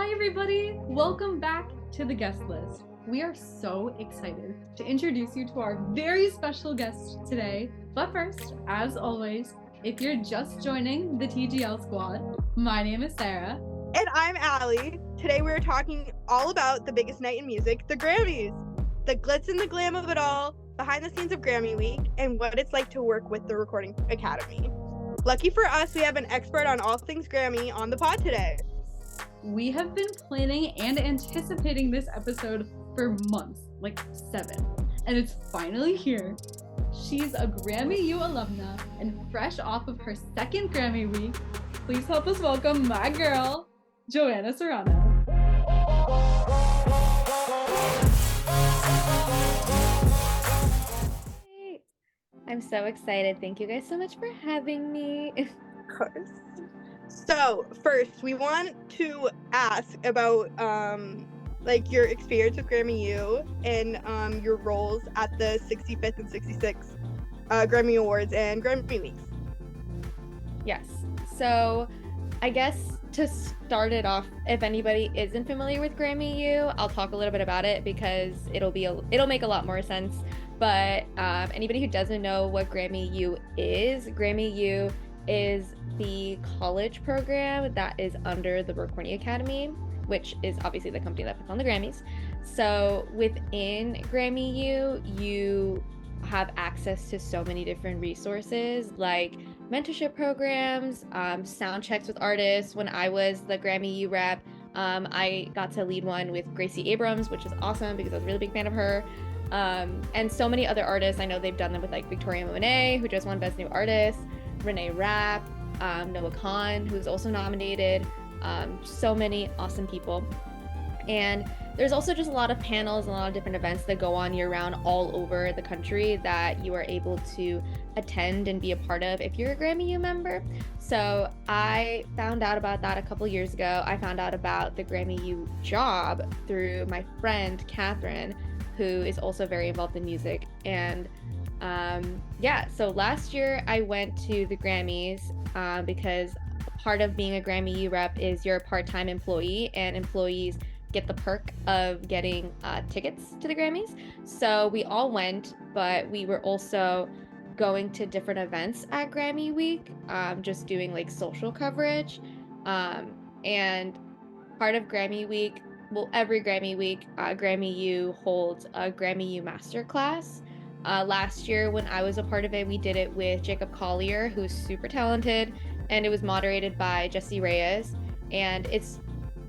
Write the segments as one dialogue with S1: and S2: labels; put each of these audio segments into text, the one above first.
S1: Hi everybody, welcome back to the guest list. We are so excited to introduce you to our very special guest today. But first, as always, if you're just joining the TGL squad, my name is Sarah.
S2: And I'm Allie. Today we're talking all about the biggest night in music, the Grammys. The glitz and the glam of it all, behind the scenes of Grammy Week, and what it's like to work with the Recording Academy. Lucky for us, we have an expert on all things Grammy on the pod today.
S1: We have been planning and anticipating this episode for months, like 7, and it's finally here. She's a GRAMMYU alumna and fresh off of her second Grammy week. Please help us welcome my girl, Joanna Serrano.
S3: I'm so excited. Thank you guys so much for having me.
S2: Of course. So, first, we want to ask about your experience with GRAMMYU and your roles at the 65th and 66th Grammy Awards and Grammy Weeks.
S3: Yes. So, I guess to start it off, if anybody isn't familiar with GRAMMYU, I'll talk a little bit about it because it'll make a lot more sense. But anybody who doesn't know what GRAMMYU is the college program that is under the Recording Academy, which is obviously the company that puts on the Grammys. So within GRAMMYU, you have access to so many different resources like mentorship programs, sound checks with artists. When I was the GRAMMYU rep, I got to lead one with Gracie Abrams, which is awesome because I was a really big fan of her. And so many other artists. I know they've done them with like Victoria Monet, who just won Best New Artist, Renee Rapp, Noah Khan, who's also nominated. So many awesome people. And there's also just a lot of panels and a lot of different events that go on year-round all over the country that you are able to attend and be a part of if you're a GRAMMYU member. So I found out about that a couple years ago. I found out about the GRAMMYU job through my friend Catherine, who is also very involved in music. And so last year I went to the Grammys because part of being a GRAMMYU rep is you're a part-time employee, and employees get the perk of getting tickets to the Grammys. So we all went, but we were also going to different events at Grammy Week, just doing like social coverage. And part of Grammy Week, every Grammy Week, GRAMMYU holds a GRAMMYU Masterclass. Last year, when I was a part of it, we did it with Jacob Collier, who's super talented, and it was moderated by Jesse Reyes. And it's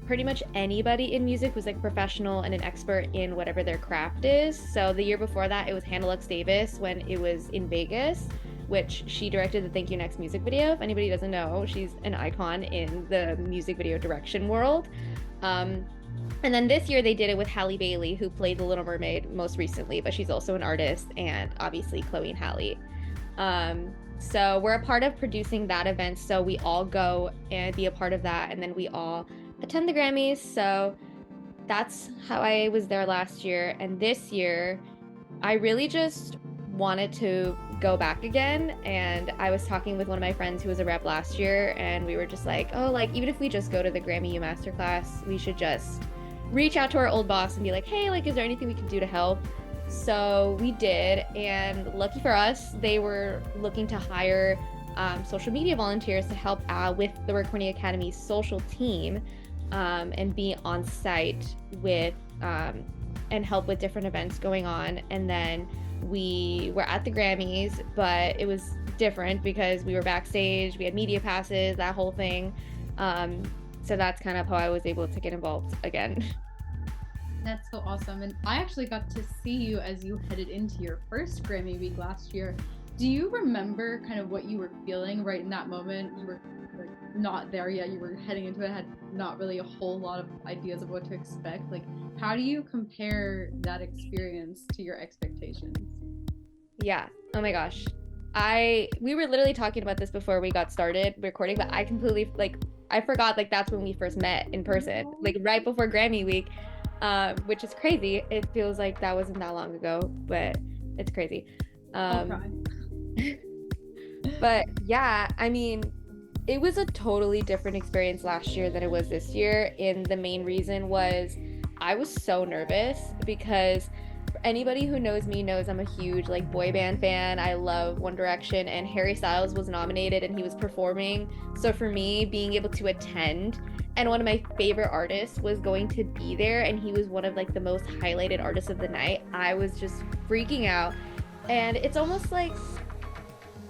S3: pretty much anybody in music who's like professional and an expert in whatever their craft is. So the year before that, it was Hannah Lux Davis when it was in Vegas, which she directed the Thank You Next music video. If anybody doesn't know, she's an icon in the music video direction world. And then this year they did it with Halle Bailey, who played The Little Mermaid most recently, but she's also an artist, and obviously Chloe and Halle. So we're a part of producing that event, so we all go and be a part of that, and then we all attend the Grammys. So that's how I was there last year. And this year, I really just wanted to go back again. And I was talking with one of my friends who was a rep last year, and we were just like, oh, like, even if we just go to the GRAMMYU Masterclass, we should just reach out to our old boss and be like, hey, like, is there anything we can do to help? So we did, and lucky for us, they were looking to hire social media volunteers to help out with the Recording Academy's social team, and be on site with and help with different events going on. And then we were at the Grammys, but it was different because we were backstage, we had media passes, that whole thing. So that's kind of how I was able to get involved again.
S1: That's so awesome. And I actually got to see you as you headed into your first Grammy week last year. Do you remember kind of what you were feeling right in that moment? You were like not there yet, you were heading into it, had not really a whole lot of ideas of what to expect. Like, how do you compare that experience to your expectations?
S3: Yeah. Oh my gosh. We were literally talking about this before we got started recording, but I completely I forgot that's when we first met in person, like right before Grammy week, which is crazy. It feels like that wasn't that long ago, but it's crazy.
S1: I'll cry.
S3: But yeah, I mean, it was a totally different experience last year than it was this year, and the main reason was I was so nervous because anybody who knows me knows I'm a huge like boy band fan. I love One Direction, and Harry Styles was nominated and he was performing. So for me, being able to attend, and one of my favorite artists was going to be there, and he was one of like the most highlighted artists of the night, I was just freaking out. And it's almost like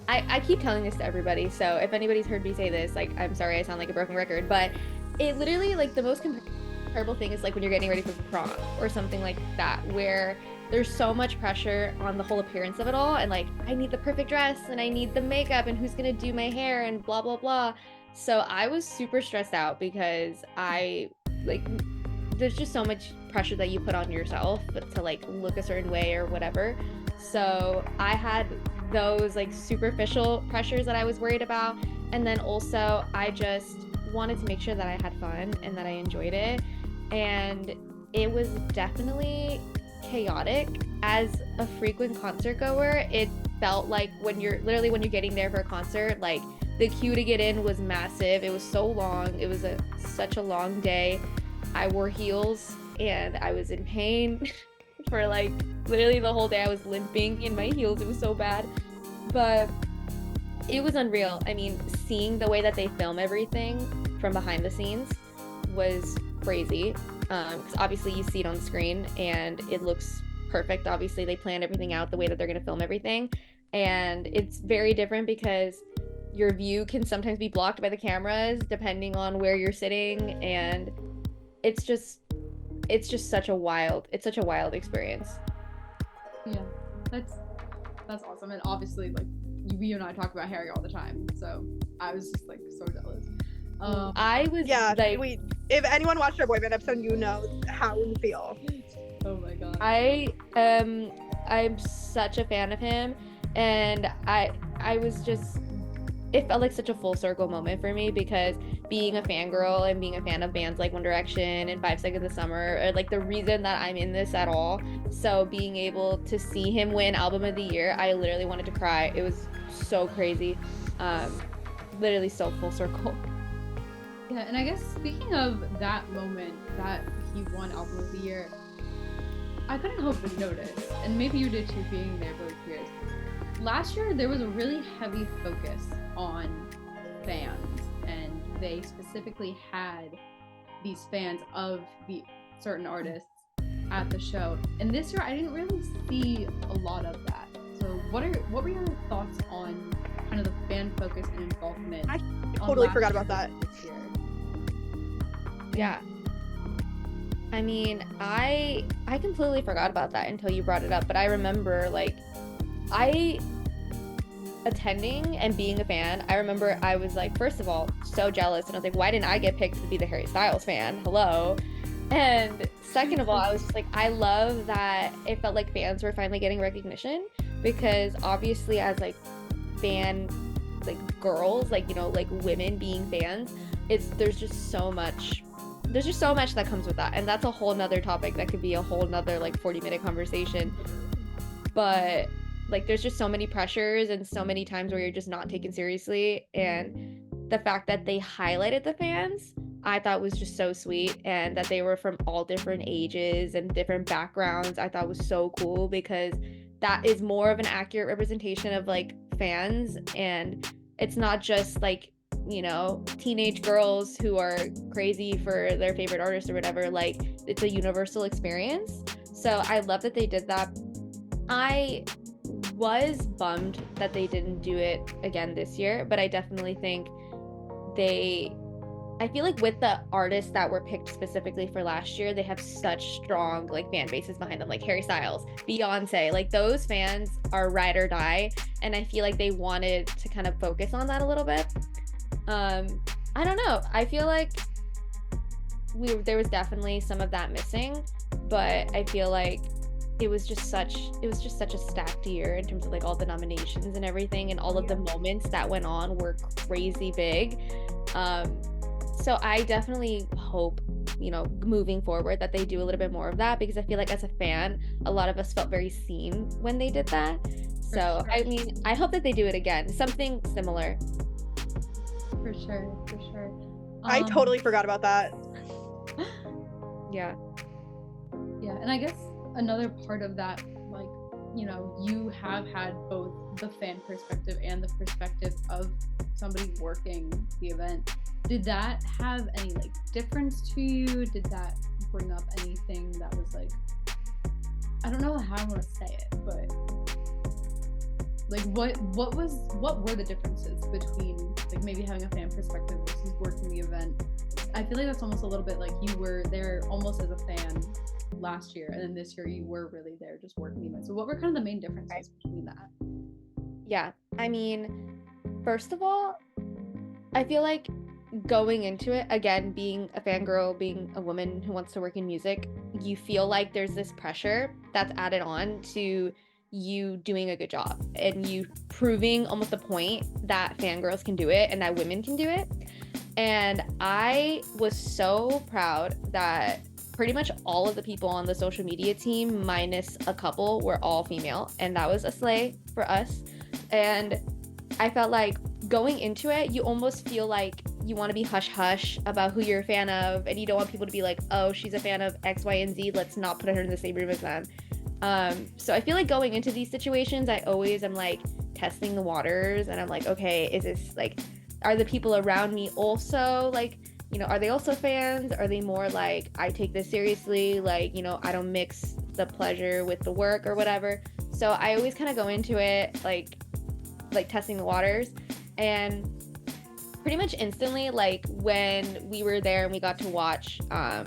S3: I keep telling this to everybody, so if anybody's heard me say this, like, I'm sorry I sound like a broken record, but it literally, like, the most comparable thing is like when you're getting ready for prom or something like that, where there's so much pressure on the whole appearance of it all, and like, I need the perfect dress and I need the makeup and who's gonna do my hair and blah blah blah. So I was super stressed out because I like, there's just so much pressure that you put on yourself to like look a certain way or whatever. So I had those like superficial pressures that I was worried about, and then also I just wanted to make sure that I had fun and that I enjoyed it. And it was definitely chaotic. As a frequent concert goer, it felt like when you're getting there for a concert, like the queue to get in was massive. It was so long. It was such a long day. I wore heels and I was in pain for like literally the whole day. I was limping in my heels. It was so bad, but it was unreal. I mean, seeing the way that they film everything from behind the scenes was crazy, because obviously you see it on screen and it looks perfect. Obviously they planned everything out the way that they're going to film everything, and it's very different because your view can sometimes be blocked by the cameras depending on where you're sitting, and it's just such a wild experience.
S1: Yeah, that's awesome. And obviously, like, you and I talk about Harry all the time, so I was just like so jealous.
S3: I was like,
S2: if anyone watched our boy band episode, you know how we feel.
S1: Oh my god.
S3: I'm such a fan of him, and I was just, it felt like such a full circle moment for me, because being a fangirl and being a fan of bands like One Direction and 5 Seconds of Summer are like the reason that I'm in this at all. So being able to see him win Album of the Year, I literally wanted to cry. It was so crazy. Literally so full circle.
S1: Yeah, and I guess speaking of that moment that he won Album of the Year, I couldn't help but notice, and maybe you did too, being there both years. Last year, there was a really heavy focus on fans, and they specifically had these fans of the certain artists at the show. And this year, I didn't really see a lot of that. So what were your thoughts on kind of the fan focus and involvement?
S2: I totally forgot about that.
S1: This year?
S3: Yeah. I mean, I completely forgot about that until you brought it up, but I remember, like, attending and being a fan, I remember I was like, first of all, so jealous, and I was like, why didn't I get picked to be the Harry Styles fan? Hello. And second of all, I was just like, I love that it felt like fans were finally getting recognition, because obviously as like fan, like girls, like, you know, like women being fans, there's just so much that comes with that, and that's a whole nother topic that could be a whole nother like 40-minute conversation. But like, there's just so many pressures and so many times where you're just not taken seriously, and the fact that they highlighted the fans, I thought was just so sweet, and that they were from all different ages and different backgrounds, I thought was so cool, because that is more of an accurate representation of like fans, and it's not just like, you know, teenage girls who are crazy for their favorite artist or whatever. Like, it's a universal experience. So I love that they did that. I was bummed that they didn't do it again this year, but I definitely think I feel like with the artists that were picked specifically for last year, they have such strong like fan bases behind them, like Harry Styles, Beyonce, like those fans are ride or die, and I feel like they wanted to kind of focus on that a little bit. I don't know, I feel like there was definitely some of that missing, but I feel like it was just such a stacked year in terms of like all the nominations and everything, and all of the moments that went on were crazy big. So I definitely hope, you know, moving forward that they do a little bit more of that, because I feel like as a fan, a lot of us felt very seen when they did that. So, I mean, I hope that they do it again, something similar.
S1: For sure, for sure.
S2: I totally forgot about that.
S3: Yeah.
S1: Yeah, and I guess another part of that, like, you know, you have had both the fan perspective and the perspective of somebody working the event. Did that have any, like, difference to you? Did that bring up anything that was, like, I don't know how I want to say it, but, like, what were the differences between, like, maybe having a fan perspective versus working the event? I feel like that's almost a little bit like you were there almost as a fan last year, and then this year you were really there just working the event. So what were kind of the main differences between that?
S3: Yeah, I mean, first of all, I feel like going into it, again, being a fangirl, being a woman who wants to work in music, you feel like there's this pressure that's added on to you doing a good job and you proving almost the point that fangirls can do it and that women can do it. And I was so proud that pretty much all of the people on the social media team, minus a couple, were all female, and that was a slay for us. And I felt like going into it, you almost feel like you want to be hush-hush about who you're a fan of, and you don't want people to be like, oh, she's a fan of X, Y, and Z, let's not put her in the same room as them. So I feel like going into these situations, I always am like testing the waters, and I'm like, okay, is this like, are the people around me also like, you know, are they also fans? Are they more like, I take this seriously, like, you know, I don't mix the pleasure with the work or whatever. So I always kind of go into it like testing the waters. And pretty much instantly, like when we were there and we got to watch like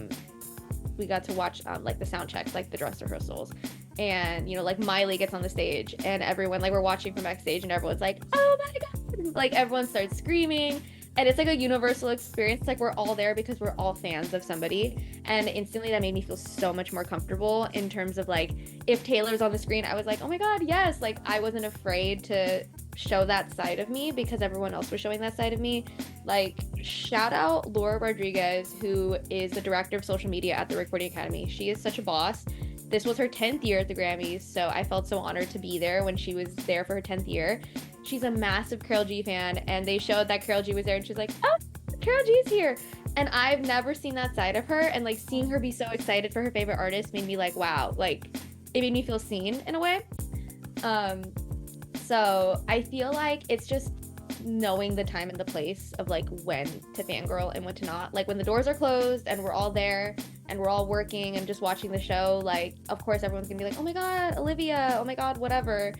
S3: the sound checks, like the dress rehearsals, and you know, like Miley gets on the stage and everyone, like, we're watching from backstage and everyone's like, oh my god, like everyone starts screaming, and it's like a universal experience. Like we're all there because we're all fans of somebody, and instantly that made me feel so much more comfortable in terms of like, if Taylor's on the screen, I was like, oh my god, yes, like I wasn't afraid to show that side of me because everyone else was showing that side of me. Like, shout out Laura Rodriguez, who is the director of social media at the Recording Academy. She is such a boss. This was her 10th year at the Grammys, so I felt so honored to be there when she was there for her 10th year. She's a massive Karol G fan, and they showed that Karol G was there, and she's like, oh, Karol G is here. And I've never seen that side of her, and like seeing her be so excited for her favorite artist made me like, wow, like it made me feel seen in a way. So I feel like it's just knowing the time and the place of like when to fangirl and when to not. Like when the doors are closed and we're all there and we're all working and just watching the show, like of course everyone's gonna be like, oh my god, Olivia, oh my god, whatever.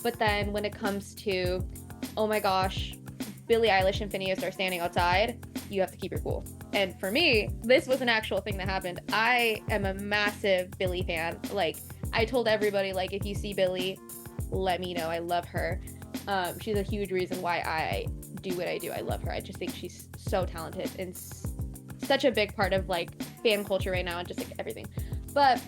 S3: But then when it comes to, oh my gosh, Billie Eilish and Phineas are standing outside, you have to keep your cool. And for me, this was an actual thing that happened. I am a massive Billie fan. Like I told everybody, like, if you see Billie, let me know. I love her. She's a huge reason why I do what I do. I love her. I just think she's so talented and such a big part of like fan culture right now and just like everything. But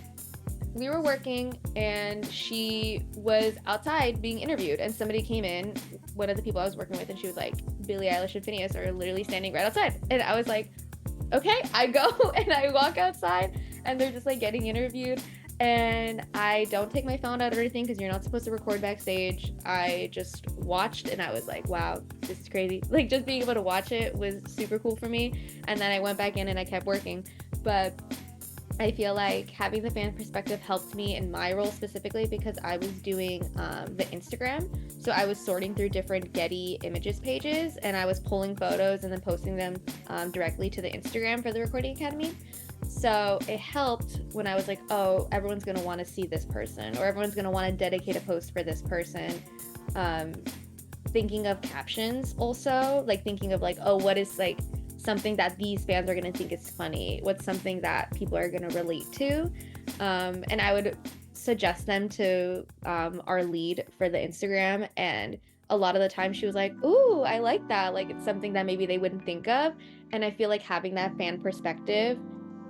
S3: we were working and she was outside being interviewed, and somebody came in, one of the people I was working with, and she was like, Billie Eilish and Phineas are literally standing right outside. And I was like, okay. I go and I walk outside and they're just like getting interviewed. And I don't take my phone out or anything because you're not supposed to record backstage. I just watched and I was like, wow, this is crazy. Like just being able to watch it was super cool for me. And then I went back in and I kept working. But I feel like having the fan perspective helped me in my role specifically because I was doing the Instagram. So I was sorting through different Getty Images pages and I was pulling photos and then posting them directly to the Instagram for the Recording Academy. So it helped when I was like, oh, everyone's going to want to see this person, or everyone's going to want to dedicate a post for this person. Thinking of captions also, like thinking of like, oh, what is like something that these fans are going to think is funny? What's something that people are going to relate to? And I would suggest them to our lead for the Instagram. And a lot of the time she was like, ooh, I like that. Like it's something that maybe they wouldn't think of. And I feel like having that fan perspective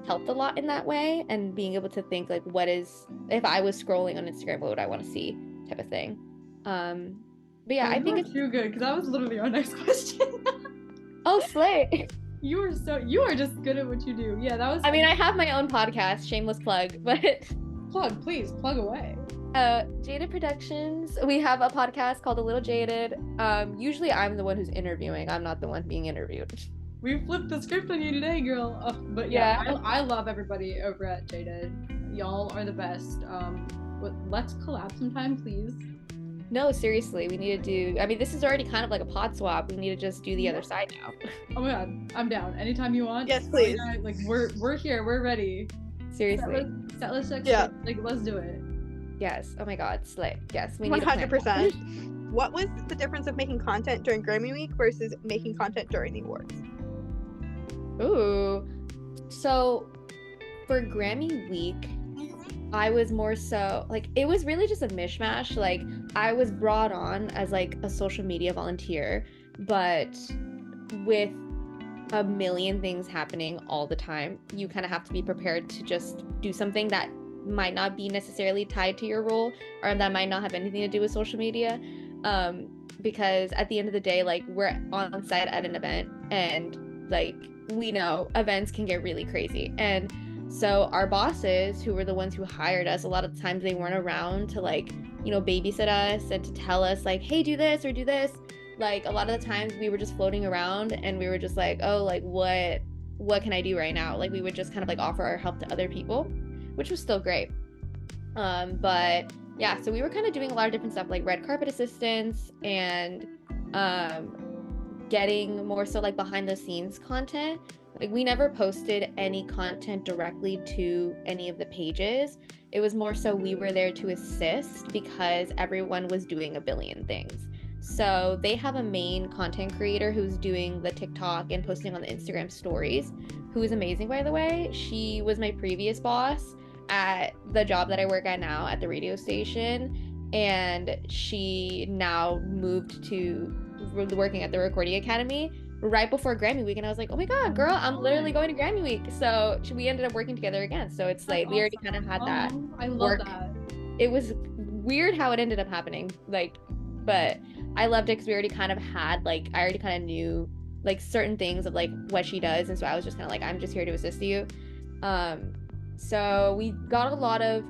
S3: helped a lot in that way, and being able to think like, what is, if I was scrolling on Instagram, what would I want to see, type of thing. But yeah, I think it's
S1: too good because that was literally our next question.
S3: Oh, slay.
S1: You are just good at what you do. Yeah, that was.
S3: I mean, I have my own podcast, shameless plug, but
S1: plug, please plug away.
S3: Jaded Productions. We have a podcast called A Little Jaded. Usually I'm the one who's interviewing. I'm not the one being interviewed.
S1: We flipped the script on you today, girl. But yeah, I love everybody over at Jaded. Y'all are the best. Let's collab sometime, please.
S3: No, seriously, we need to do. I mean, this is already kind of like a pod swap. We need to just do the other side now.
S1: Oh my god, I'm down. Anytime you want.
S2: Yes, please.
S1: Like we're here. We're ready.
S3: Seriously.
S1: Set list next
S2: Yeah.
S1: week. Like let's do it.
S3: Yes. Oh my god, slay. Yes, we need
S2: 100%. What was the difference of making content during Grammy Week versus making content during the awards?
S3: Ooh. So for Grammy Week, I was more so like it was really just a mishmash. Like I was brought on as like a social media volunteer, but with a million things happening all the time, you kind of have to be prepared to just do something that might not be necessarily tied to your role or that might not have anything to do with social media. Because at the end of the day, like we're on site at an event and like we know events can get really crazy. And so our bosses, who were the ones who hired us, a lot of the times they weren't around to like, you know, babysit us and to tell us like, hey, do this or do this. Like a lot of the times we were just floating around and we were just like, oh, like what can I do right now? Like we would just kind of like offer our help to other people, which was still great. But yeah, so we were kind of doing a lot of different stuff like red carpet assistance and getting more so like behind the scenes content. Like we never posted any content directly to any of the pages. It was more so we were there to assist because everyone was doing a billion things. So they have a main content creator who's doing the TikTok and posting on the Instagram stories, who is amazing, by the way. She was my previous boss at the job that I work at now at the radio station, and she now moved to working at the Recording Academy right before Grammy Week, and I was like, oh my god, girl, I'm literally going to Grammy Week. So we ended up working together again. So it's like we already kind of had that
S1: I love
S3: work.
S1: that.
S3: It was weird how it ended up happening, like, but I loved it because we already kind of had like I already kind of knew like certain things of like what she does, and so I was just kind of like, I'm just here to assist you. So we got a lot of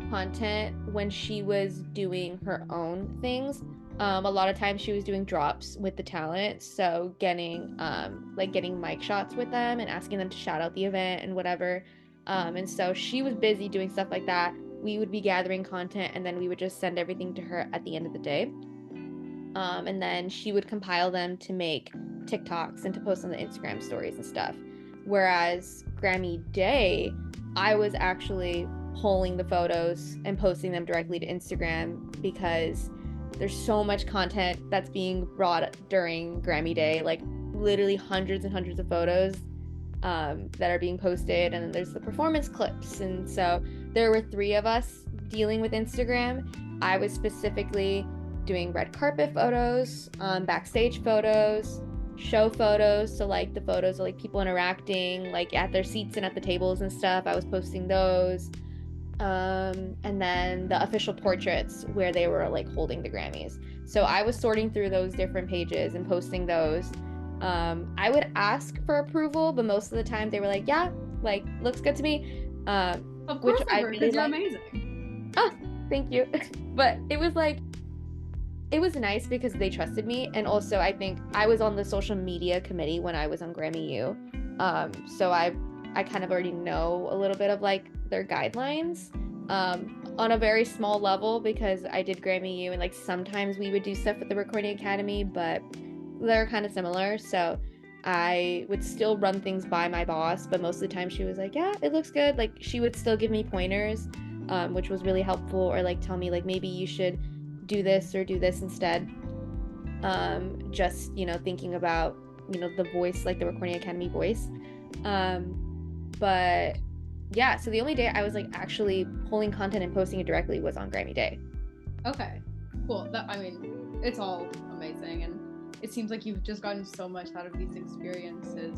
S3: content when she was doing her own things. A lot of times she was doing drops with the talent, so getting mic shots with them and asking them to shout out the event and whatever. And so she was busy doing stuff like that. We would be gathering content and then we would just send everything to her at the end of the day. And then she would compile them to make TikToks and to post on the Instagram stories and stuff. Whereas Grammy Day, I was actually pulling the photos and posting them directly to Instagram because there's so much content that's being brought during Grammy Day, like literally hundreds and hundreds of photos that are being posted, and then there's the performance clips. And so there were 3 of us dealing with Instagram. I was specifically doing red carpet photos, backstage photos, show photos, so like the photos of like people interacting like at their seats and at the tables and stuff. I was posting those. And then the official portraits where they were like holding the Grammys. So I was sorting through those different pages and posting those. I would ask for approval, but most of the time they were like, yeah, like looks good to me.
S1: Of course, I really you're amazing.
S3: Oh, thank you. But it was like, it was nice because they trusted me, and also I think I was on the social media committee when I was on GRAMMYU. So I kind of already know a little bit of like their guidelines on a very small level because I did GRAMMYU, and like sometimes we would do stuff with the Recording Academy, but they're kind of similar. So I would still run things by my boss, but most of the time she was like, yeah, it looks good. Like she would still give me pointers, which was really helpful, or like tell me like maybe you should do this or do this instead. Just, you know, thinking about, you know, the voice, like the Recording Academy voice. But yeah, so the only day I was like actually pulling content and posting it directly was on Grammy Day.
S1: Okay, cool. I mean, it's all amazing, and it seems like you've just gotten so much out of these experiences.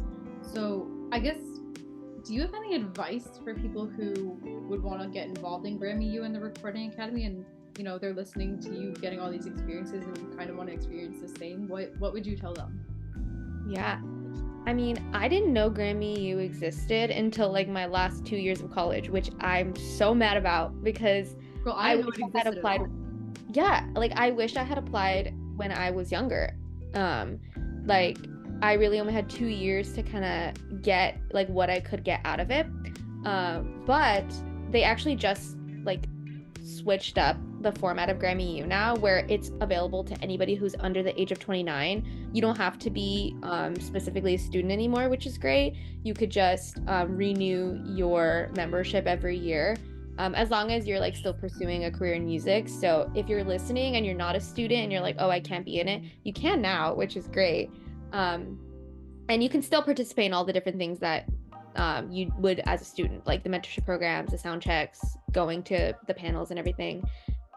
S1: So I guess, do you have any advice for people who would want to get involved in GRAMMYU and the Recording Academy, and you know they're listening to you getting all these experiences and kind of want to experience the same? What would you tell them?
S3: Yeah, I mean, I didn't know GRAMMYU existed until like my last 2 years of college, which I'm so mad about because
S1: Girl, I didn't know
S3: wish
S1: it
S3: I had
S1: existed at
S3: applied.
S1: all.
S3: Yeah, like I wish I had applied when I was younger. Like I really only had 2 years to kind of get like what I could get out of it. But they actually just like switched up the format of GRAMMYU now, where it's available to anybody who's under the age of 29. You don't have to be specifically a student anymore, which is great. You could just renew your membership every year, as long as you're like still pursuing a career in music. So if you're listening and you're not a student and you're like, oh, I can't be in it, you can now, which is great. And you can still participate in all the different things that you would as a student, like the mentorship programs, the sound checks, going to the panels and everything.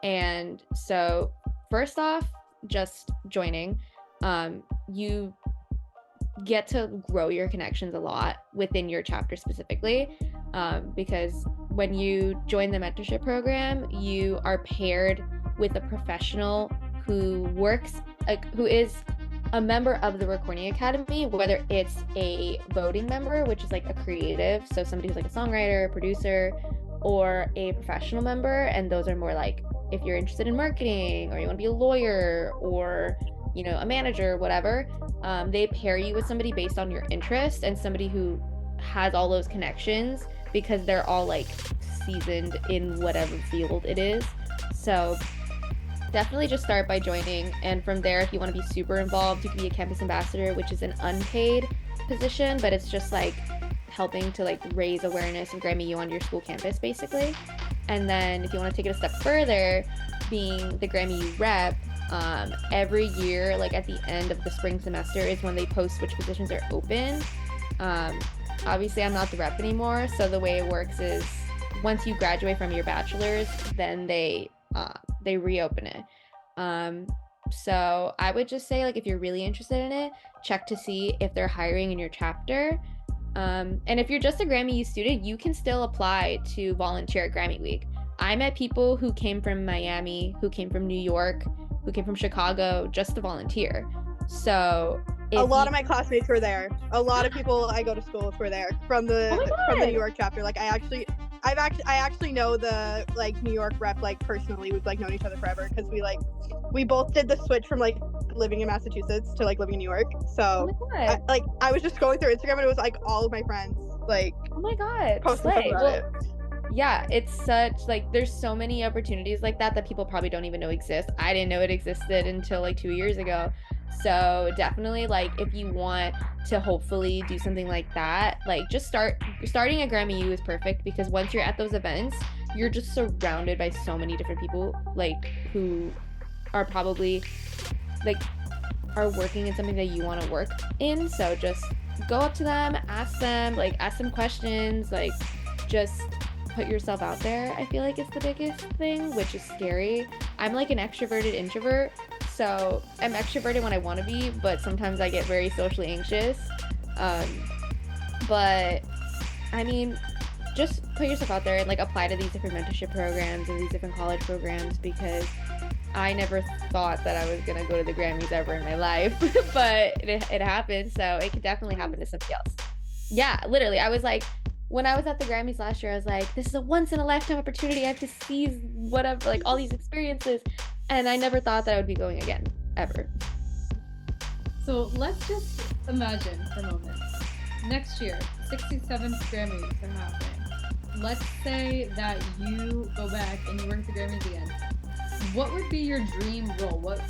S3: And so first off, just joining, you get to grow your connections a lot within your chapter specifically, because when you join the mentorship program, you are paired with a professional who is a member of the Recording Academy, whether it's a voting member, which is like a creative, so somebody who's like a songwriter, producer, or a professional member, and those are more like if you're interested in marketing or you want to be a lawyer or a manager, whatever. They pair you with somebody based on your interest and somebody who has all those connections because they're all like seasoned in whatever field it is. So definitely just start by joining, and from there, if you want to be super involved, you can be a campus ambassador, which is an unpaid position, but it's just like helping to like raise awareness of GRAMMYU on your school campus basically. And then if you want to take it a step further, being the GRAMMYU rep, every year, like at the end of the spring semester is when they post which positions are open. Obviously I'm not the rep anymore, so the way it works is once you graduate from your bachelor's, then they reopen it. So I would just say, like, if you're really interested in it, check to see if they're hiring in your chapter. And if you're just a GRAMMYU student, you can still apply to volunteer at Grammy Week. I met people who came from Miami, who came from New York, who came from Chicago just to volunteer. So
S2: a lot of my classmates were there. A lot of people I go to school with were there from the New York chapter. Like I actually know the like New York rep like personally. We've like known each other forever because we both did the switch from like living in Massachusetts to like living in New York. So I was just scrolling through Instagram and it was like all of my friends like
S3: oh my god
S2: posting stuff about it.
S3: Yeah, it's such like there's so many opportunities like that people probably don't even know exist. I didn't know it existed until like 2 years ago. So definitely, like, if you want to hopefully do something like that, like just starting at GRAMMYU is perfect because once you're at those events, you're just surrounded by so many different people like who are probably like are working in something that you want to work in. So just go up to them, ask them questions, like just put yourself out there. I feel like it's the biggest thing, which is scary. I'm like an extroverted introvert. So I'm extroverted when I want to be, but sometimes I get very socially anxious. But I mean, just put yourself out there and like apply to these different mentorship programs and these different college programs because I never thought that I was going to go to the Grammys ever in my life, but it happened. So it could definitely happen to somebody else. Yeah, literally. I was like, when I was at the Grammys last year, I was like, this is a once in a lifetime opportunity. I have to seize whatever, like all these experiences. And I never thought that I would be going again, ever.
S1: So let's just imagine for a moment. Next year, 67th Grammys are happening. Let's say that you go back and you work at the Grammys again. What would be your dream role? What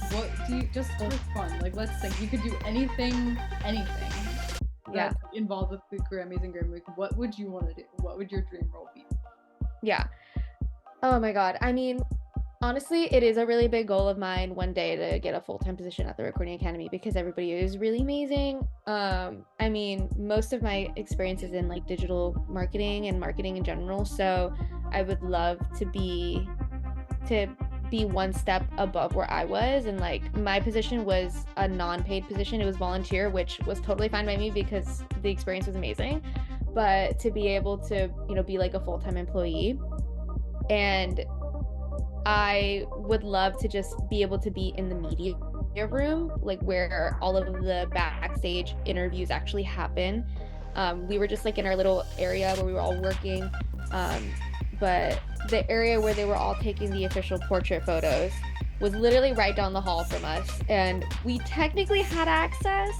S1: do you, just for fun, like let's say you could do anything
S3: yeah,
S1: that's involved with the Grammys and Grammy Week. What would you want to do? What would your dream role be?
S3: Yeah. Oh my God. I mean, honestly, it is a really big goal of mine one day to get a full-time position at the Recording Academy because everybody is really amazing. I mean, most of my experience is in like digital marketing and marketing in general. So I would love to be one step above where I was, and like my position was a non-paid position. It was volunteer, which was totally fine by me because the experience was amazing. But to be able to, be like a full-time employee, and I would love to just be able to be in the media room, like where all of the backstage interviews actually happen. We were just like in our little area where we were all working. but the area where they were all taking the official portrait photos was literally right down the hall from us, and we technically had access,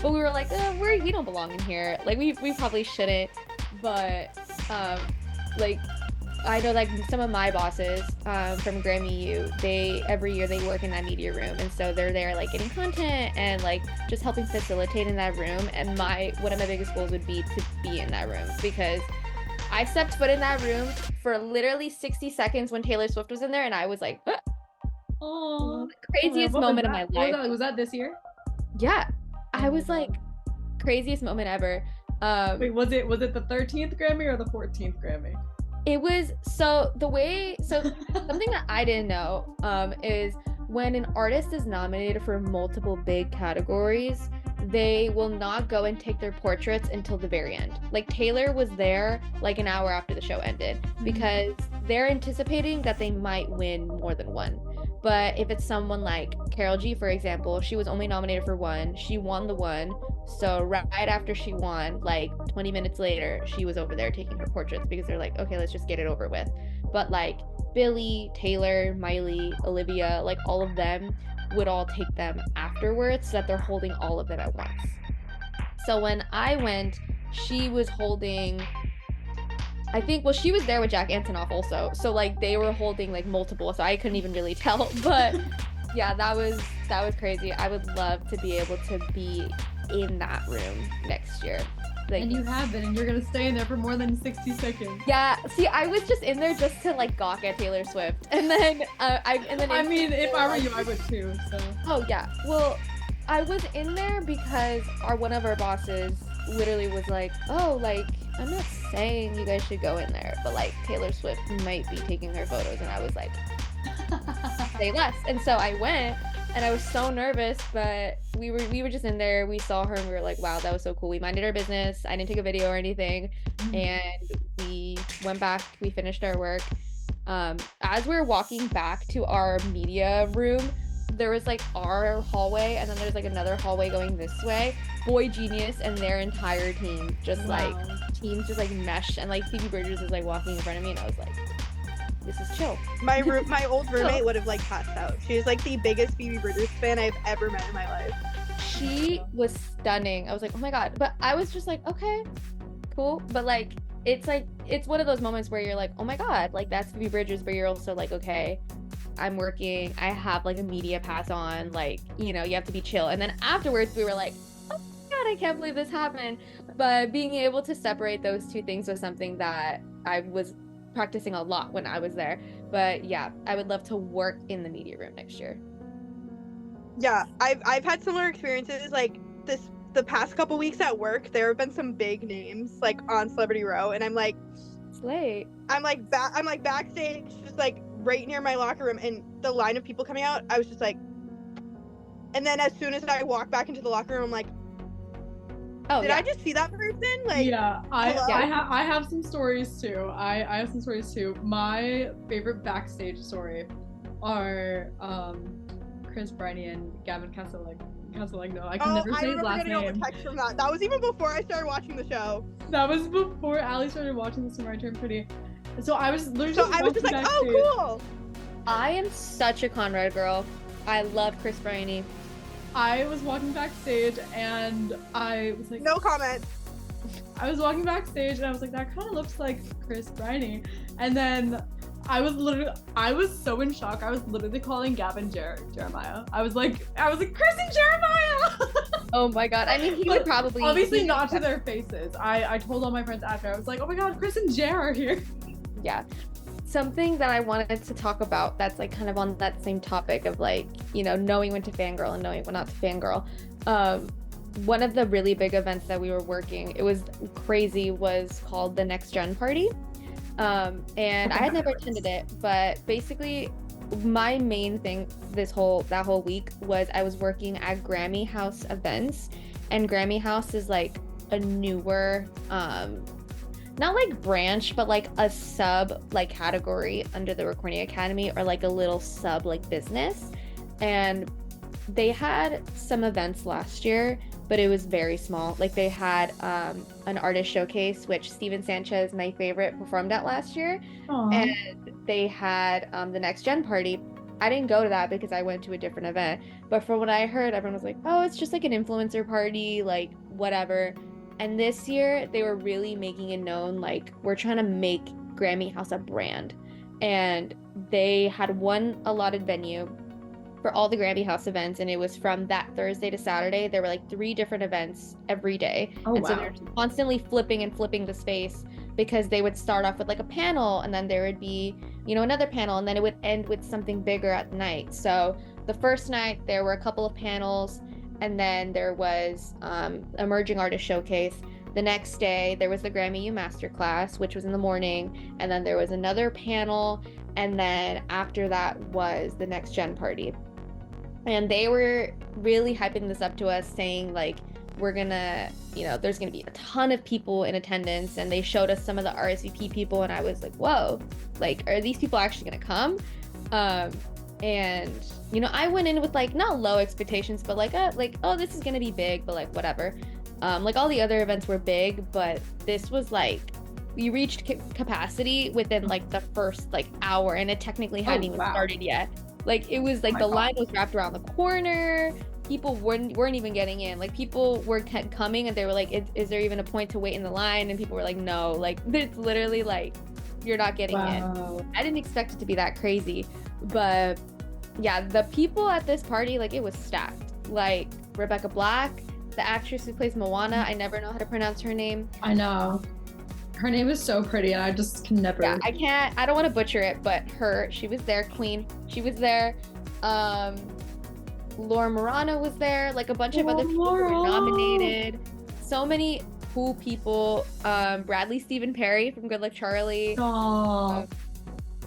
S3: but we were like, we don't belong in here. Like we probably shouldn't, but like I know like some of my bosses from GRAMMYU, they every year they work in that media room, and so they're there like getting content and like just helping facilitate in that room. And one of my biggest goals would be to be in that room, because I stepped foot in that room for literally 60 seconds when Taylor Swift was in there, and I was like,
S1: oh,
S3: craziest moment of my life.
S1: Was that this year?
S3: Yeah, I was like, craziest moment ever.
S1: Wait, was it the 13th Grammy or the 14th Grammy?
S3: It was something that I didn't know is when an artist is nominated for multiple big categories, they will not go and take their portraits until the very end. Like Taylor was there like an hour after the show ended, because they're anticipating that they might win more than one. But if it's someone like Karol G, for example, she was only nominated for one. She won the one. So right after she won, like 20 minutes later, she was over there taking her portraits, because they're like, okay, let's just get it over with. But like Billie, Taylor, Miley, Olivia, like all of them would all take them afterwards, so that they're holding all of them at once. So when I went, she was holding, I think, well, she was there with Jack Antonoff also, so like they were holding like multiple, so I couldn't even really tell. But yeah, that was crazy. I would love to be able to be in that room next year. Like,
S1: and you have been, and you're gonna stay in there for more than 60 seconds.
S3: Yeah, see, I was just in there just to like gawk at Taylor Swift, and then
S1: I mean, if I were you, I would too. So.
S3: Oh yeah, well, I was in there because one of our bosses literally was like, oh, like, I'm not saying you guys should go in there, but like Taylor Swift might be taking her photos, and I was like, say less. And so I went, and I was so nervous, but we were just in there. We saw her, and we were like, wow, that was so cool. We minded our business. I didn't take a video or anything, and we went back. We finished our work. As we were walking back to our media room, there was like our hallway, and then there's like another hallway going this way. Boy Genius and their entire team just like meshed, and like Phoebe Bridgers is like walking in front of me, and I was like, this is chill.
S2: My old roommate would have like passed out. She's like the biggest Phoebe Bridgers fan I've ever met in my life.
S3: She was stunning. I was like, oh my god. But I was just like, okay, cool. But like it's one of those moments where you're like, oh my god, like that's Phoebe Bridgers, but you're also like, okay, I'm working, I have like a media pass on, like, you know, you have to be chill. And then afterwards we were like, oh my god, I can't believe this happened. But being able to separate those two things was something that I was practicing a lot when I was there. But yeah, I would love to work in the media room next year.
S2: Yeah, I've had similar experiences like the past couple weeks at work. There have been some big names like on Celebrity Row, and I'm like,
S3: slay.
S2: I'm like backstage, just like right near my locker room, and the line of people coming out, I was just like, and then as soon as I walk back into the locker room, I'm like, oh, did I just see that person? Like,
S1: yeah, I have some stories too. I have some stories too. My favorite backstage story are Chris Briney and Gavin Castellagno. I can never say his last name. I remember getting all the
S2: text from that. That was even before I started watching the show.
S1: That was before Allie started watching The Summer I Turned Pretty. So I was literally
S2: just like, backstage. Oh, cool.
S3: I am such a Conrad girl. I love Chris Briney.
S1: I was walking backstage, and I was like,
S2: no comment.
S1: I was walking backstage, and I was like, that kind of looks like Chris Briney. And then I was so in shock. I was literally calling Gavin Jeremiah. I was like, Chris and Jeremiah.
S3: Oh my god. I mean, he would probably
S1: obviously not to their faces. I told all my friends after. I was like, oh my god, Chris and Jer are here.
S3: Yeah. Something that I wanted to talk about that's like kind of on that same topic of like, you know, knowing when to fangirl and knowing when not to fangirl. One of the really big events that we were working, it was crazy, was called the Next Gen Party. And I had never attended it, but basically my main thing that whole week was I was working at Grammy House events, and Grammy House is like a newer, not like branch, but like a sub like category under the Recording Academy, or like a little sub like business. And they had some events last year but it was very small. Like they had an artist showcase, which Steven Sanchez, my favorite, performed at last year.
S1: Aw.
S3: And they had the Next Gen party. I didn't go to that because I went to a different event. But from what I heard, everyone was like, oh, it's just like an influencer party, like whatever. And this year, they were really making it known, like, we're trying to make Grammy House a brand. And they had one allotted venue for all the Grammy House events, and it was from that Thursday to Saturday. There were like 3 different events every day.
S1: Oh,
S3: and so
S1: wow.
S3: they're constantly flipping the space, because they would start off with like a panel, and then there would be, you know, another panel, and then it would end with something bigger at night. So the first night there were a couple of panels, and then there was emerging artist showcase. The next day there was the GRAMMYU masterclass, which was in the morning, and then there was another panel, and then after that was the Next Gen party. And they were really hyping this up to us, saying like, we're gonna, you know, there's gonna be a ton of people in attendance. And they showed us some of the RSVP people, and I was like, whoa, like, are these people actually gonna come? And you know, I went in with like not low expectations, but like oh, this is gonna be big, but like whatever. Like all the other events were big, but this was like, we reached capacity within like the first like hour, and it technically hadn't even started yet. Like it was like the line was wrapped around the corner. People weren't even getting in. Like people were coming, and they were like, is there even a point to wait in the line? And people were like, no, like it's literally like you're not getting in. I didn't expect it to be that crazy, but yeah, the people at this party, like it was stacked. Like Rebecca Black, the actress who plays Moana, I never know how to pronounce her name.
S1: I know. Her name is so pretty, and I just can never.
S3: Yeah, I don't want to butcher it, but she was there. Queen, she was there. Laura Morano was there. Like a bunch of other people who were nominated. So many cool people. Bradley Stephen Perry from Good Luck Charlie.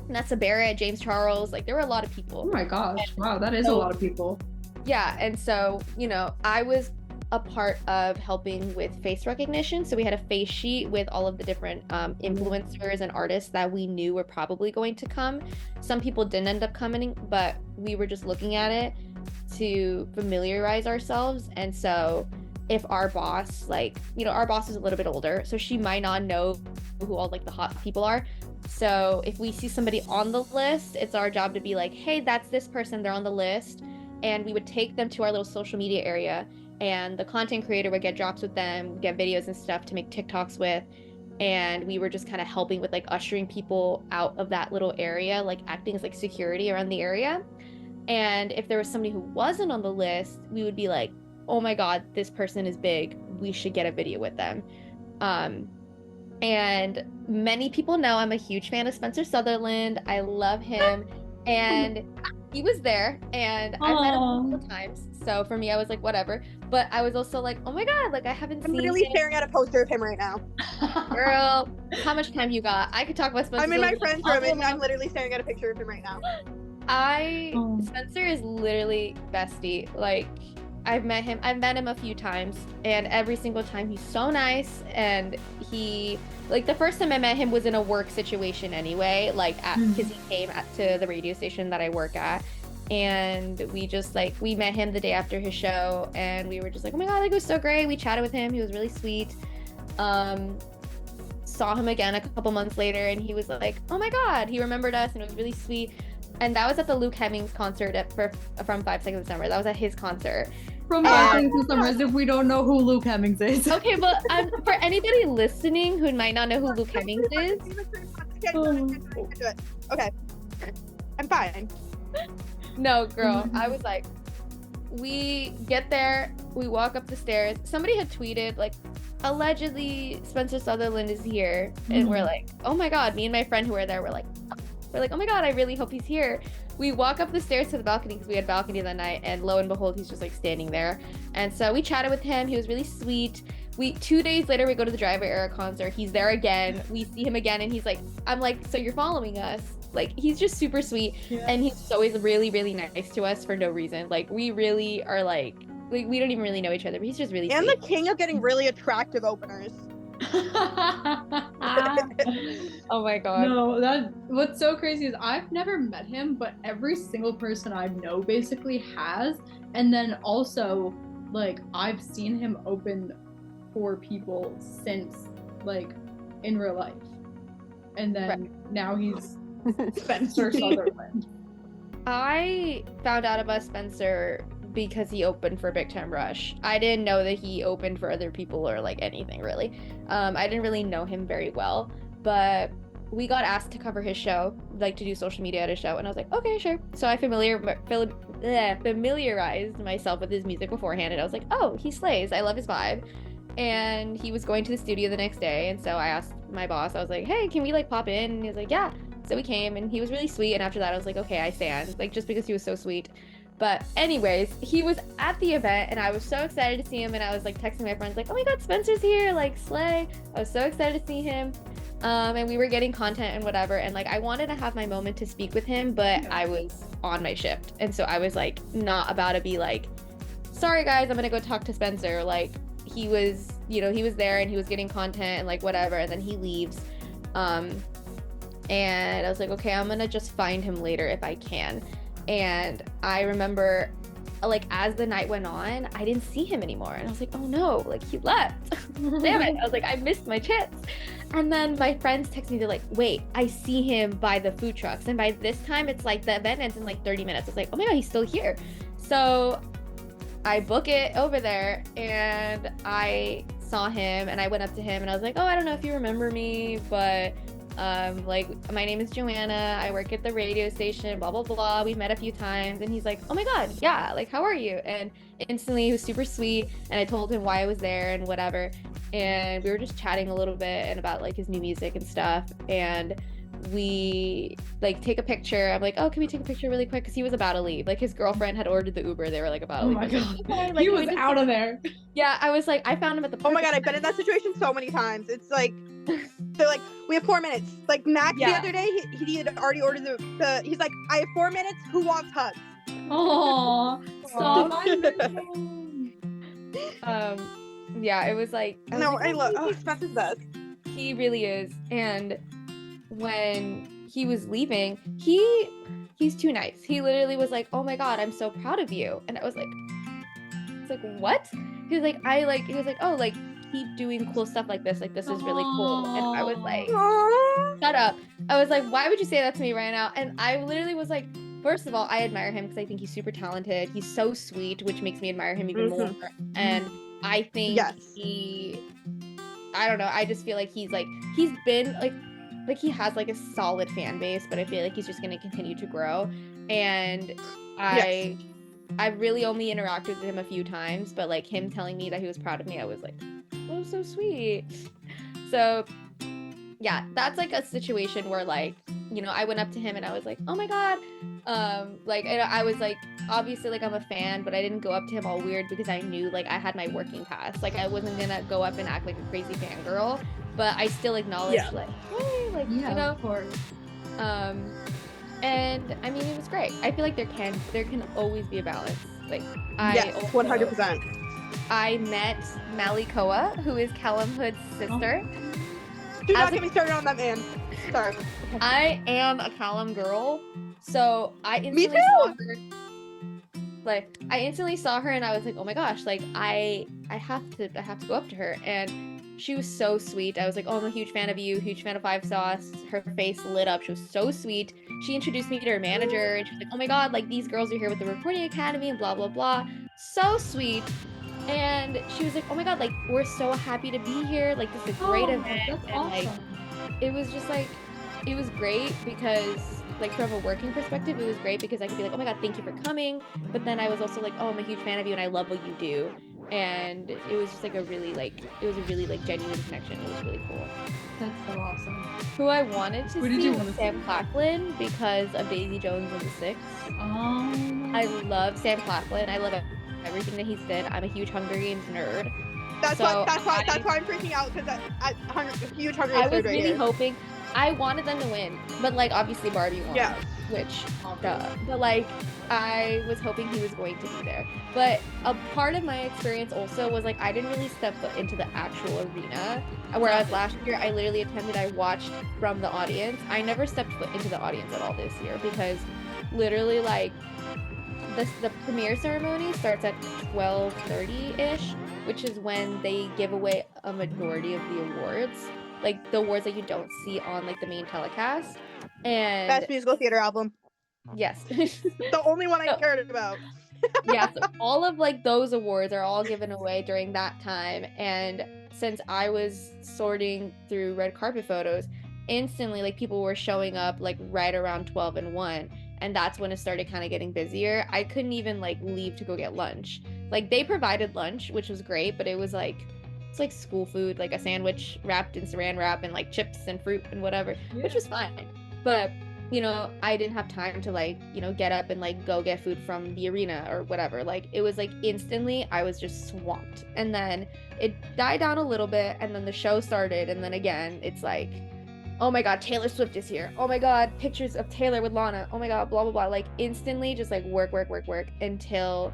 S3: Nessa Barrett, James Charles. Like there were a lot of people.
S1: Oh my gosh! Wow, that is a lot of people.
S3: Yeah, and so you know, I was a part of helping with face recognition. So we had a face sheet with all of the different influencers and artists that we knew were probably going to come. Some people didn't end up coming, but we were just looking at it to familiarize ourselves. And so if our boss, like, you know, our boss is a little bit older, so she might not know who all like the hot people are. So if we see somebody on the list, it's our job to be like, hey, that's this person, they're on the list. And we would take them to our little social media area, and the content creator would get drops with them, get videos and stuff to make TikToks with. And we were just kind of helping with like ushering people out of that little area, like acting as like security around the area. And if there was somebody who wasn't on the list, we would be like, oh my God, this person is big, we should get a video with them. And many people know I'm a huge fan of Spencer Sutherland. I love him. And he was there, and I met him a couple times. So for me, I was like, whatever. But I was also like, oh my God, like I haven't seen him.
S2: I'm literally staring at a poster of him right now.
S3: Girl, how much time you got? I could talk about Spencer.
S2: I'm in my friend's room, and I'm literally staring at a picture of him right now.
S3: Spencer is literally bestie. Like I've met him a few times, and every single time he's so nice. And he, like, the first time I met him was in a work situation anyway, like because he came to the radio station that I work at, and we just like, we met him the day after his show, and we were just like, oh my God, like, it was so great. We chatted with him, he was really sweet. Saw him again a couple months later, and he was like, oh my God, he remembered us, and it was really sweet. And that was at the Luke Hemmings concert from 5 Seconds of Summer. That was at his concert.
S1: From 5 Seconds of Summer, as if we don't know who Luke Hemmings is.
S3: Okay, but for anybody listening who might not know who Luke Hemmings is.
S2: Okay, I'm fine.
S3: No, girl, I was like, we get there, we walk up the stairs. Somebody had tweeted, like, allegedly Spencer Sutherland is here. And we're like, oh my God, me and my friend who were there, we're like, oh my God, I really hope he's here. We walk up the stairs to the balcony because we had balcony that night, and lo and behold, he's just like standing there. And so we chatted with him. He was really sweet. 2 days later, we go to the Driver Era concert. He's there again. We see him again, and he's like, I'm like, so you're following us? Like, he's just super sweet. Yeah. And he's just always really, really nice to us for no reason. Like, we really are like we don't even really know each other, but he's just really
S2: and
S3: sweet.
S2: The king of getting really attractive openers.
S3: Oh my God.
S1: No, what's so crazy is I've never met him, but every single person I know basically has. And then also like I've seen him open for people since like in real life, and then now he's Spencer Sutherland.
S3: I found out about Spencer because he opened for Big Time Rush. I didn't know that he opened for other people or like anything really. I didn't really know him very well, but we got asked to cover his show, like to do social media at his show, and I was like, okay, sure. So I familiarized myself with his music beforehand, and I was like, oh, he slays. I love his vibe. And he was going to the studio the next day, and so I asked my boss, I was like, hey, can we like pop in? And he was like, yeah. So we came, and he was really sweet, and after that I was like, okay, I stand, like just because he was so sweet. But anyways, he was at the event, and I was so excited to see him, and I was like texting my friends like, oh my god, Spencer's here, like slay. I was so excited to see him. And we were getting content and whatever, and like I wanted to have my moment to speak with him, but I was on my shift, and so I was like not about to be like, sorry guys, I'm gonna go talk to Spencer. Like he was, you know, he was there and he was getting content and like whatever, and then he leaves. And I was like, okay, I'm gonna just find him later if I can. And I remember like as the night went on, I didn't see him anymore, and I was like, oh no, like he left. Damn it. I was like, I missed my chance. And then my friends text me, they're like, wait, I see him by the food trucks, and by this time it's like the event ends in like 30 minutes. It's like, oh my god, he's still here. So I book it over there, and I saw him, and I went up to him, and I was like, oh, I don't know if you remember me, but like my name is Joanna, I work at the radio station, blah blah blah, we've met a few times. And he's like, oh my god, yeah, like how are you? And instantly he was super sweet, and I told him why I was there and whatever, and we were just chatting a little bit and about like his new music and stuff, and we like take a picture. I'm like, oh, can we take a picture really quick, because he was about to leave, like his girlfriend had ordered the Uber, they were like about to leave.
S1: Oh my god,
S3: like,
S1: he was out of there.
S3: Yeah, I was like, I found him at the
S2: Oh my god, I've been in that situation so many times. It's like they're like, we have 4 minutes. Like Max the other day, he had already ordered the he's like, I have 4 minutes, who wants hugs?
S1: Oh, stop.
S3: Yeah, it was like,
S2: No, I love, oh, Spencer's best.
S3: He really is. And when he was leaving, he's too nice. He literally was like, oh my god, I'm so proud of you. And I was like, it's like, what? He was like, he was like, oh, like keep doing cool stuff like this is really cool. And I was like, shut up. I was like, why would you say that to me right now? And I literally was like, first of all, I admire him because I think he's super talented. He's so sweet, which makes me admire him even more. And I think I don't know, I just feel like he's been like he has like a solid fan base, but I feel like he's just going to continue to grow. And I've really only interacted with him a few times, but like him telling me that he was proud of me, I was like, oh, so sweet. So yeah, that's like a situation where like, you know, I went up to him and I was like, oh my god, like I was like, obviously like I'm a fan, but I didn't go up to him all weird because I knew like I had my working pass, like I wasn't gonna go up and act like a crazy fangirl, but I still acknowledged like, hey, like, you know,
S1: of course.
S3: And I mean, it was great. I feel like there can always be a balance. Like,
S2: yes, 100%.
S3: I met Malikoa, who is Callum Hood's sister.
S2: Do not get me started on that man. Sorry.
S3: I am a Callum girl, so I instantly saw her. Like, I instantly saw her, and I was like, oh my gosh, like I have to go up to her. And she was so sweet. I was like, oh, I'm a huge fan of you, huge fan of Five Sauce. Her face lit up. She was so sweet. She introduced me to her manager, and she was like, oh my god, like these girls are here with the Recording Academy and blah blah blah. So sweet. And she was like, oh my god, like we're so happy to be here, like this is a great event.
S1: That's
S3: and
S1: awesome.
S3: like it was just like, it was great because like from a working perspective, it was great because I could be like, oh my god, thank you for coming, but then I was also like, oh, I'm a huge fan of you and I love what you do. And it was just like a really like genuine connection. It was really cool.
S1: That's so awesome.
S3: Who I wanted to see was Sam Claflin because of Daisy Jones and the Six. I love Sam Claflin. I love everything that he's been. I'm a huge Hunger Games nerd.
S2: That's why I'm freaking out, because a huge Hunger Games nerd.
S3: I was really hoping. I wanted them to win, but like obviously Barbie won.
S2: Yeah.
S3: Which, but like I was hoping he was going to be there. But a part of my experience also was like I didn't really step foot into the actual arena. Whereas last year I literally attended, I watched from the audience. I never stepped foot into the audience at all this year because literally like the premiere ceremony starts at 12:30-ish, which is when they give away a majority of the awards, like the awards that you don't see on like the main telecast. And
S2: Best musical theater album.
S3: yes.
S2: The only one I
S3: So-
S2: cared about.
S3: yeah, so all of like those awards are all given away during that time. And since I was sorting through red carpet photos, instantly like people were showing up like right around 12 and 1, and that's when it started kind of getting busier. I couldn't even like leave to go get lunch. Like they provided lunch, which was great, but it's like school food, like a sandwich wrapped in saran wrap and like chips and fruit and whatever, which was fine. But you know, I didn't have time to like, you know, get up and like go get food from the arena or whatever. Like it was like instantly I was just swamped. And then it died down a little bit, and then the show started, and then again it's like, oh my god, Taylor Swift is here. Oh my god, pictures of Taylor with Lana. Oh my god, blah blah blah. Like instantly just like work until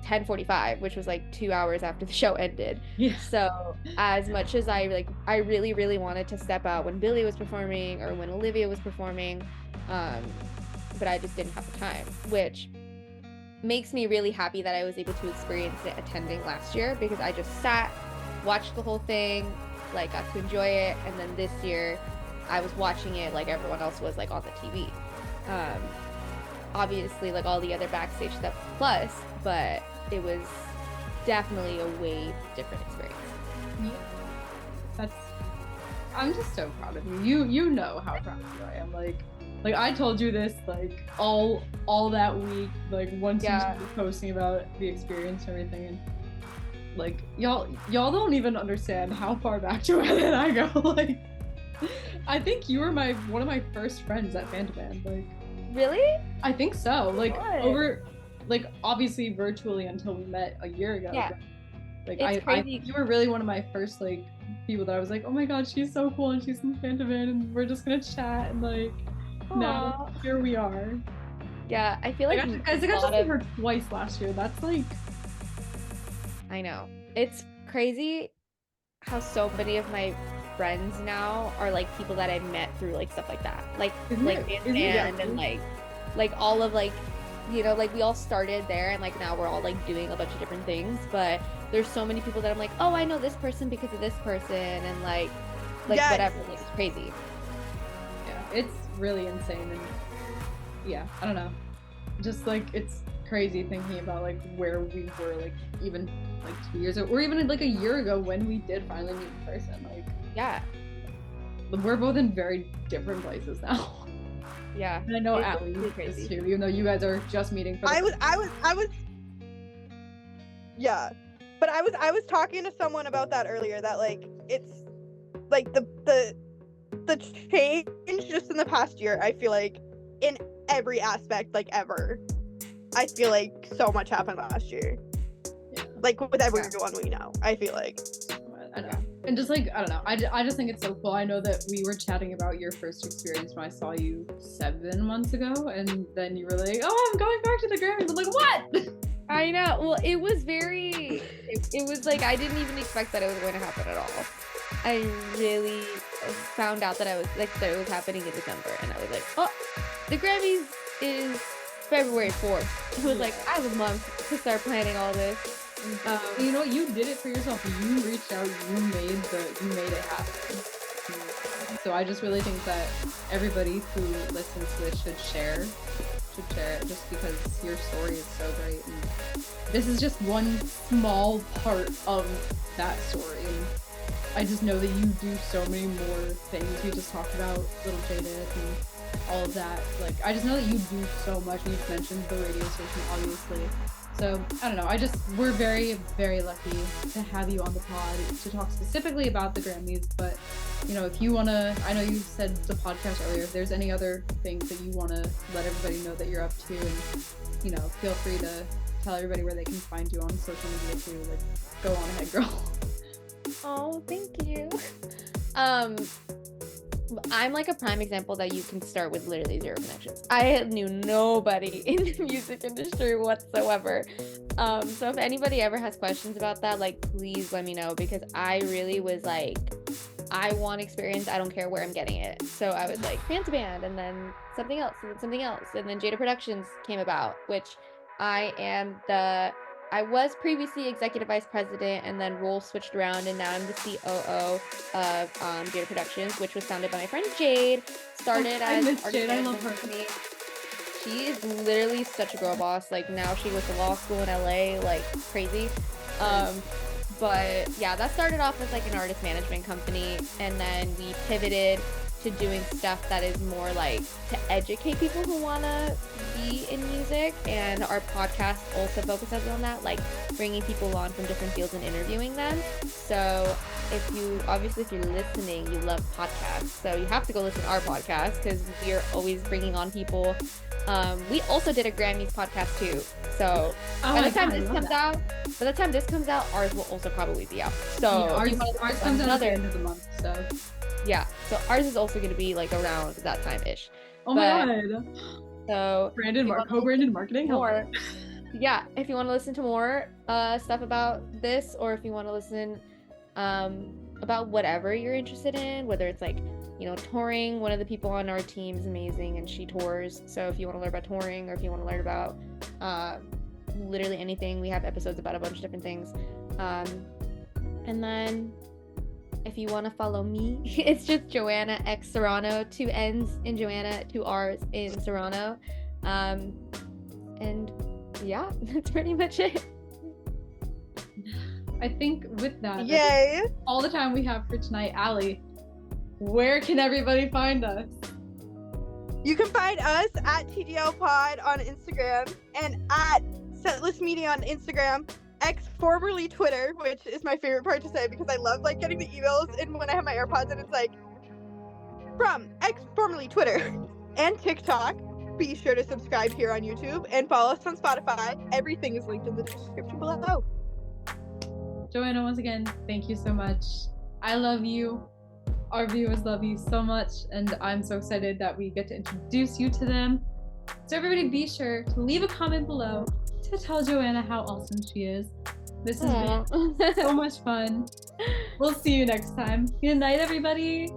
S3: 10:45, which was like 2 hours after the show ended.
S1: Yeah.
S3: So as much as I really wanted to step out when Billie was performing or when Olivia was performing, but I just didn't have the time, which makes me really happy that I was able to experience it attending last year, because I just sat, watched the whole thing, like got to enjoy it, and then this year I was watching it like everyone else was, like on the TV. Obviously like all the other backstage stuff plus, but it was definitely a way different experience.
S1: Yeah. I'm just so proud of you. You know how proud of you I am. Like I told you this like all that week, like once you started posting about the experience and everything, and like y'all don't even understand how far back Joanna and I go. Like I think you were one of my first friends at Phantom. Like
S3: really?
S1: I think so. Like
S3: What?
S1: over like obviously virtually until we met a year ago.
S3: Yeah.
S1: Like
S3: It's crazy.
S1: you were really one of my first like people that I was like, oh my god, she's so cool and she's in Phantom and we're just gonna chat, and like now here we are.
S3: Yeah, I feel like
S1: I got to see her twice last year. That's like,
S3: I know. It's crazy how so many of my friends now are like people that I met through like stuff like that. Like band and like all of like, you know, like we all started there, and like now we're all like doing a bunch of different things, but there's so many people that I'm like, oh, I know this person because of this person, and like
S2: Yes.
S3: whatever. Like it's crazy.
S1: yeah, it's really insane. And yeah, I don't know, just like it's crazy thinking about like where we were like even like 2 years ago, or even like a year ago when we did finally meet in person. Like
S3: Yeah.
S1: we're both in very different places now.
S3: Yeah.
S1: And I know
S3: It's
S1: Allie
S3: really
S1: is
S3: crazy.
S1: too, even though you guys are just meeting for the
S2: I was yeah. But I was talking to someone about that earlier, that like it's like the change just in the past year, I feel like in every aspect, like ever. I feel like so much happened last year.
S1: Yeah.
S2: Like with everyone we know, I feel like.
S1: I know. And just like, I don't know, I just think it's so cool. I know that we were chatting about your first experience when I saw you 7 months ago, and then you were like, oh, I'm going back to the Grammys. I'm like, what?
S3: I know. Well, it was it was like I didn't even expect that it was going to happen at all. I really found out that that it was happening in December, and I was like, oh, the Grammys is February 4th. It was like I have a month to start planning all this.
S1: You know what? You did it for yourself. You reached out. You made it happen. So I just really think that everybody who listens to this should share it, just because your story is so great. And this is just one small part of that story. And I just know that you do so many more things. We just talked about Little Jaded and all of that. Like, I just know that you do so much. You've mentioned the radio station, obviously. So, I don't know. We're very, very lucky to have you on the pod to talk specifically about the Grammys. But, you know, if you want to, I know you said the podcast earlier, if there's any other things that you want to let everybody know that you're up to, and, you know, feel free to tell everybody where they can find you on social media too. Like, go on ahead, girl.
S3: Oh, thank you. I'm like a prime example that you can start with literally zero connections. I knew nobody in the music industry whatsoever. So if anybody ever has questions about that, like please let me know, because I really was like I want experience. I don't care where I'm getting it. So I was like, Fanta Band, and then something else, and then something else. And then Jada Productions came about, which I was previously executive vice president, and then roles switched around, and now I'm the COO of Jada Productions, which was founded by my friend Jade. Started as
S1: Jade. I love her.
S3: company. She is literally such a girl boss. Like, now she goes to law school in LA, like crazy. But yeah, that started off as like an artist management company, and then we pivoted to doing stuff that is more like to educate people who want to be in music, and our podcast also focuses on that, like bringing people on from different fields and interviewing them. So if you're listening, you love podcasts, so you have to go listen to our podcast because we're always bringing on people. We also did a Grammys podcast too, so by the time this comes out, ours will also probably be out. So
S1: yeah, ours comes out at the end of the month, so
S3: yeah, so ours is also going to be like around that time-ish.
S1: Oh my god.
S3: So
S1: co-branded marketing.
S3: More. Yeah, if you want to listen to more stuff about this, or if you want to listen about whatever you're interested in, whether it's like, touring. One of the people on our team is amazing and she tours. So if you want to learn about touring, or if you want to learn about literally anything, we have episodes about a bunch of different things. And then if you want to follow me, it's just Joanna X Serrano, 2 N's in Joanna, 2 R's in Serrano. And yeah, that's pretty much it.
S1: I think with that,
S2: yay!
S1: That's all the time we have for tonight. Allie, where can everybody find us?
S2: You can find us at TGL Pod on Instagram and at Setlist Media on Instagram. X, formerly Twitter, which is my favorite part to say because I love like getting the emails and when I have my AirPods and it's like from X, formerly Twitter, and TikTok. Be sure to subscribe here on YouTube and follow us on Spotify. Everything is linked in the description below.
S1: Joanna, once again, thank you so much. I love you. Our viewers love you so much, and I'm so excited that we get to introduce you to them. So everybody be sure to leave a comment below to tell Joanna how awesome she is. This has been so much fun. We'll see you next time. Good night, everybody.